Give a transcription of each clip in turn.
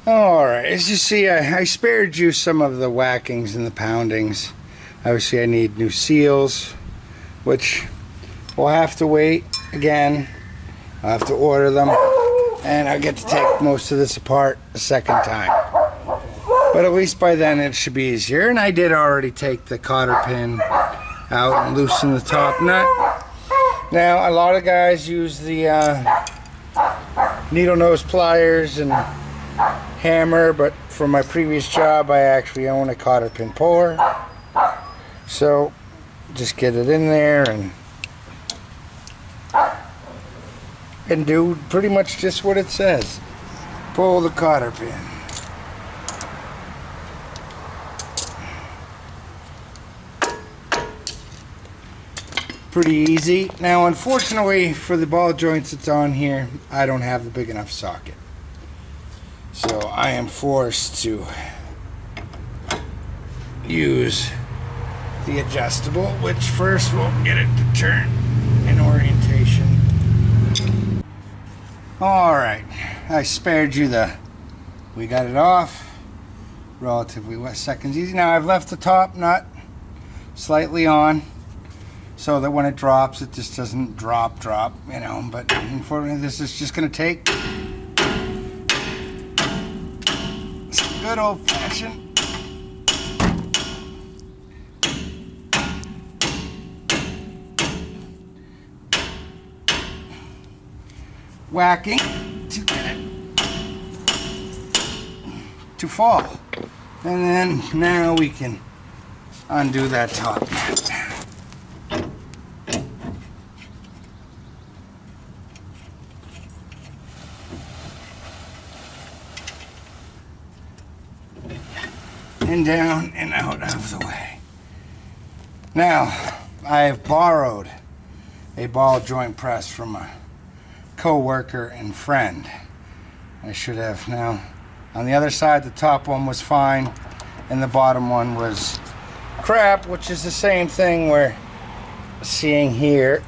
Alright, as you see, I spared you some of the whackings and the poundings. Obviously I need new seals, which we'll have to wait again. I'll have to order them, and I'll get to take most of this apart a second time. But at least by then it should be easier. And I did already take the cotter pin out and loosen the top nut. Now a lot of guys use the needle nose pliers and hammer, but for my previous job I actually own a cotter pin puller. So just get it in there and do pretty much just what it says. Pull the cotter pin. Pretty easy. Now unfortunately for the ball joints that's on here, I don't have the big enough socket. So I am forced to use the adjustable, which first we'll get it to turn in orientation. Alright, I spared you we got it off relatively seconds easy. Now I've left the top nut slightly on so that when it drops it just doesn't drop, you know, but unfortunately this is just going to take some good old-fashioned whacking to get it to fall. And then now we can undo that top nut. And down and out of the way. Now, I have borrowed a ball joint press from a co-worker and friend. I should have. Now, on the other side, the top one was fine, and the bottom one was crap, which is the same thing we're seeing here.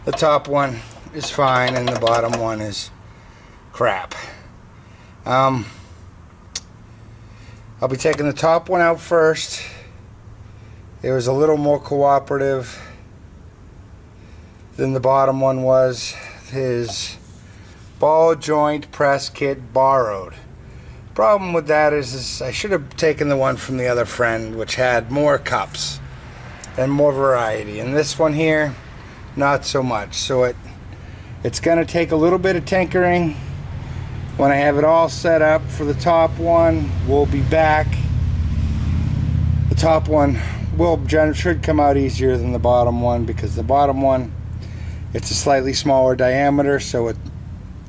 The top one is fine, and the bottom one is crap. I'll be taking the top one out first. It was a little more cooperative than the bottom one was. His ball joint press kit borrowed. Problem with that is I should have taken the one from the other friend, which had more cups and more variety. And this one here, not so much. So it's gonna take a little bit of tinkering. When I have it all set up for the top one, we'll be back. The top one should come out easier than the bottom one, because the bottom one, it's a slightly smaller diameter, so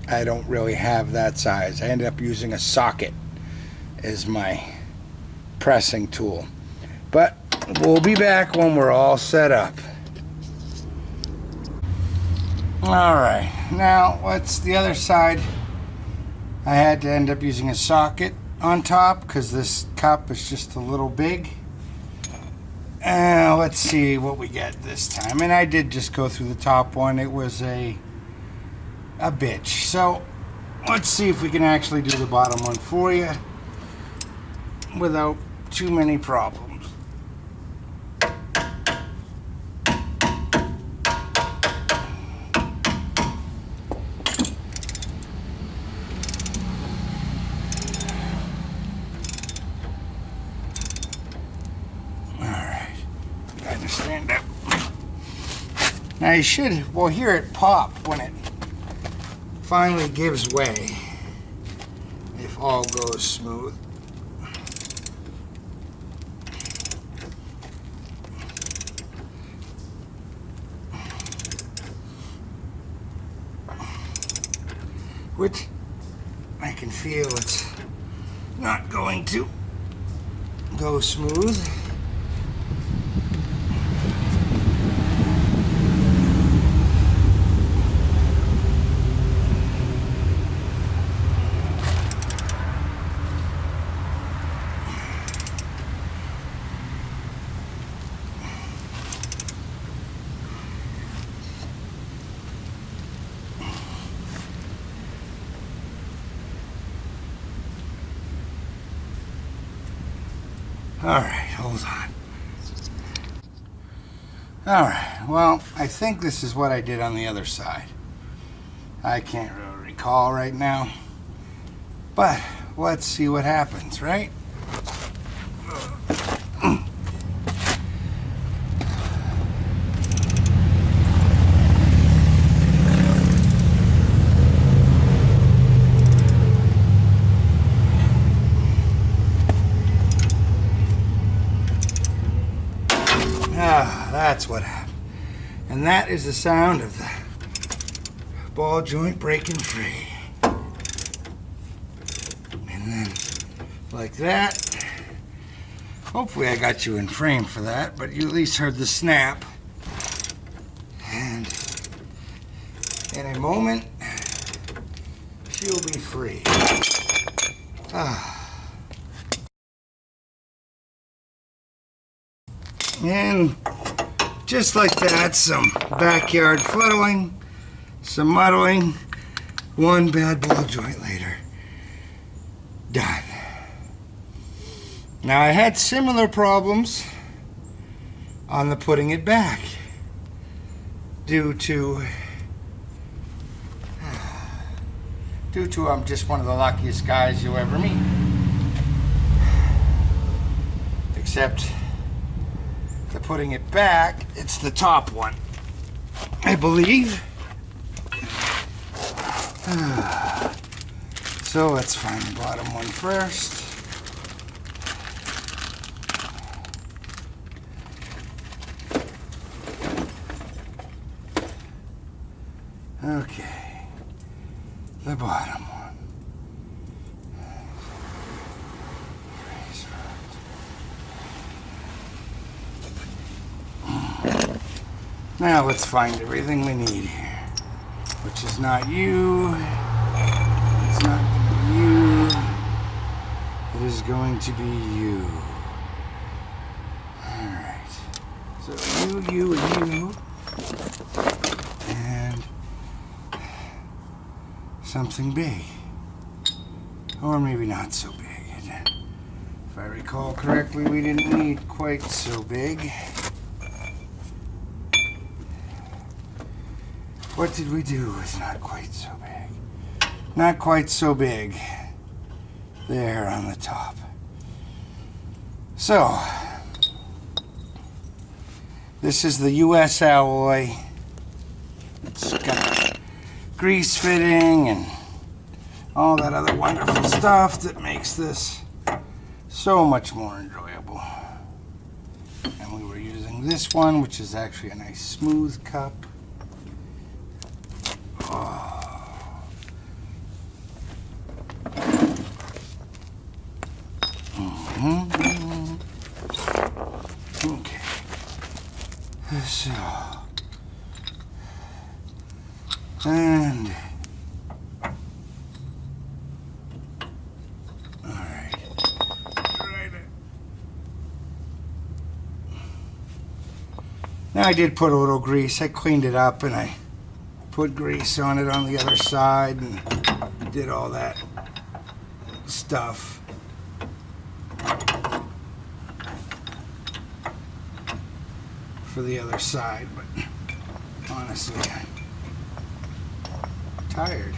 I don't really have that size. I ended up using a socket as my pressing tool. But we'll be back when we're all set up. Alright, now what's the other side? I had to end up using a socket on top because this cup is just a little big. Let's see what we get this time. And I did just go through the top one. It was a bitch. So let's see if we can actually do the bottom one for you without too many problems. Stand up. Now you should, well, hear it pop when it finally gives way, if all goes smooth. Which I can feel it's not going to go smooth. Alright, hold on. Alright, well, I think this is what I did on the other side. I can't really recall right now. But let's see what happens, right? Ah, that's what happened. And that is the sound of the ball joint breaking free. And then, like that. Hopefully I got you in frame for that, but you at least heard the snap. And in a moment, she'll be free. Ah. And just like that, some backyard fuddling, some muddling, one bad ball joint later. Done. Now I had similar problems on the putting it back due to I'm just one of the luckiest guys you'll ever meet. Except the putting it back, it's the top one, I believe. So let's find the bottom one first. Okay, the bottom one. Now let's find everything we need here, which is not you, it's not you, it is going to be you. Alright, so you, and you, and something big, or maybe not so big. If I recall correctly, we didn't need quite so big. What did we do with not quite so big? Not quite so big. There on the top. So, this is the US alloy. It's got grease fitting and all that other wonderful stuff that makes this so much more enjoyable. And we were using this one, which is actually a nice smooth cup. Okay. So, and all right. Now I did put a little grease. I cleaned it up and I put grease on it on the other side and did all that stuff. For the other side, but honestly, I'm tired.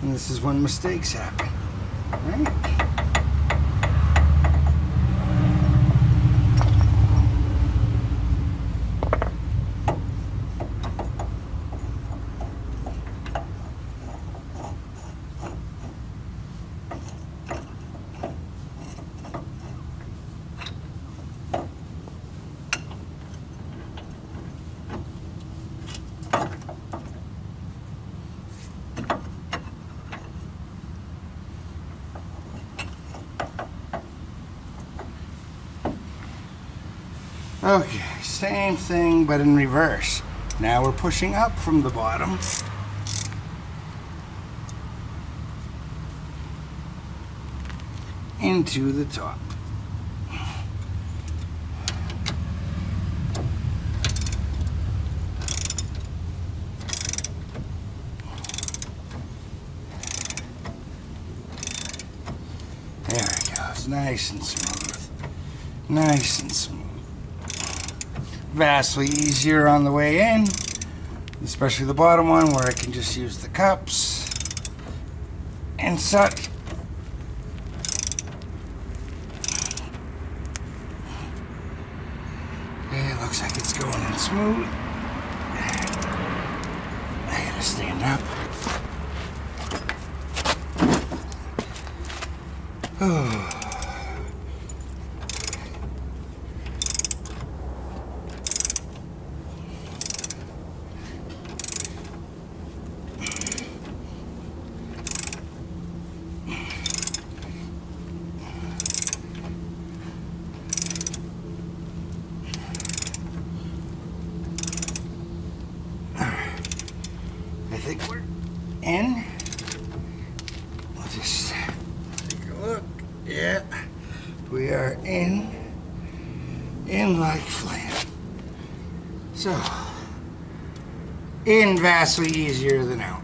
And this is when mistakes happen, right? Okay, same thing but in reverse. Now we're pushing up from the bottom. Into the top. There it goes. goes. Nice and smooth. Nice and smooth. Vastly easier on the way in, especially the bottom one where I can just use the cups and such. Okay, looks like it's going in smooth. I gotta stand up. Oh. I think we're in. We'll just take a look. Yeah, we are in like flame. So, in vastly easier than out.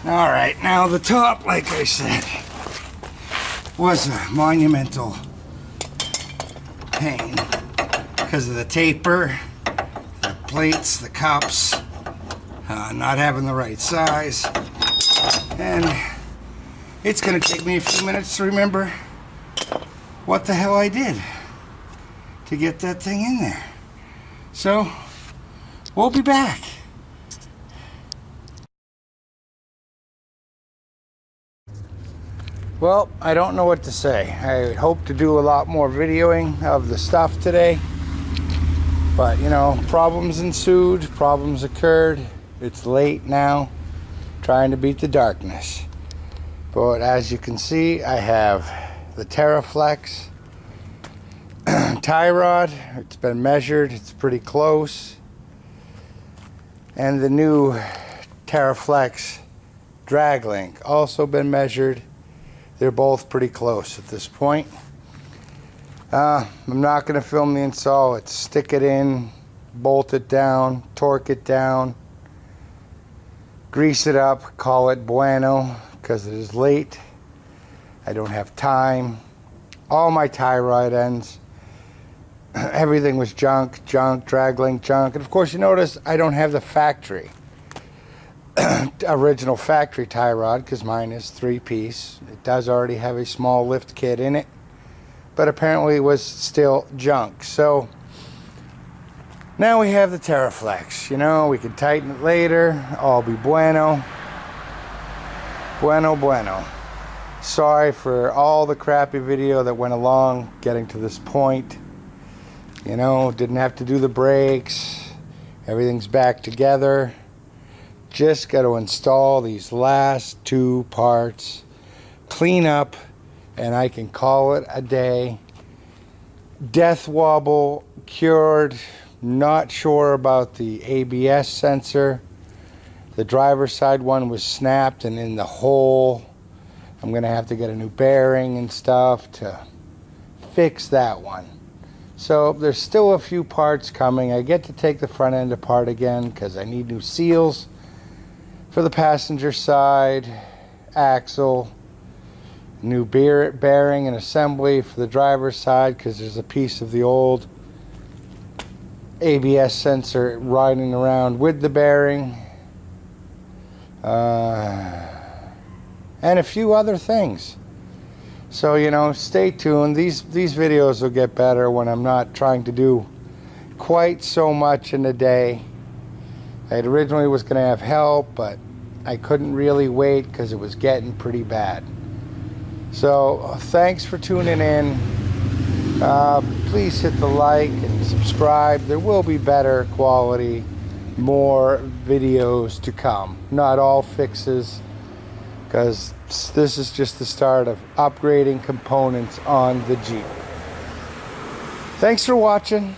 All right, now the top, like I said, was a monumental pain because of the taper, the plates, the cups, not having the right size. And it's gonna take me a few minutes to remember what the hell I did to get that thing in there. So, we'll be back. Well, I don't know what to say. I hope to do a lot more videoing of the stuff today. But, you know, problems ensued, problems occurred. It's late now, trying to beat the darkness. But as you can see, I have the Teraflex tie rod. It's been measured, it's pretty close. And the new Teraflex draglink, also been measured. They're both pretty close at this point. I'm not going to film the install. It's stick it in, bolt it down, torque it down, grease it up, call it bueno, because it is late. I don't have time. All my tie rod ends, everything was junk, draglink junk. And of course you notice I don't have the factory. Original factory tie rod, because mine is 3-piece. It does already have a small lift kit in it, but apparently it was still junk. So now we have the Teraflex. You know, we can tighten it later. All be bueno. Bueno. Sorry for all the crappy video that went along getting to this point. You know, didn't have to do the brakes. Everything's back together. Just got to install these last 2 parts, clean up, and I can call it a day. Death wobble cured. Not sure about the ABS sensor. The driver's side one was snapped and in the hole. I'm going to have to get a new bearing and stuff to fix that one. So there's still a few parts coming. I get to take the front end apart again because I need new seals for the passenger side, axle, new bearing and assembly for the driver's side because there's a piece of the old ABS sensor riding around with the bearing, and a few other things. So, you know, stay tuned. These videos will get better when I'm not trying to do quite so much in a day. I originally was going to have help, but I couldn't really wait because it was getting pretty bad. So thanks for tuning in. Please hit the like and subscribe. There will be better quality, more videos to come. Not all fixes, because this is just the start of upgrading components on the Jeep. Thanks for watching.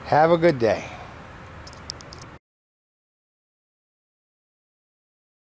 Have a good day.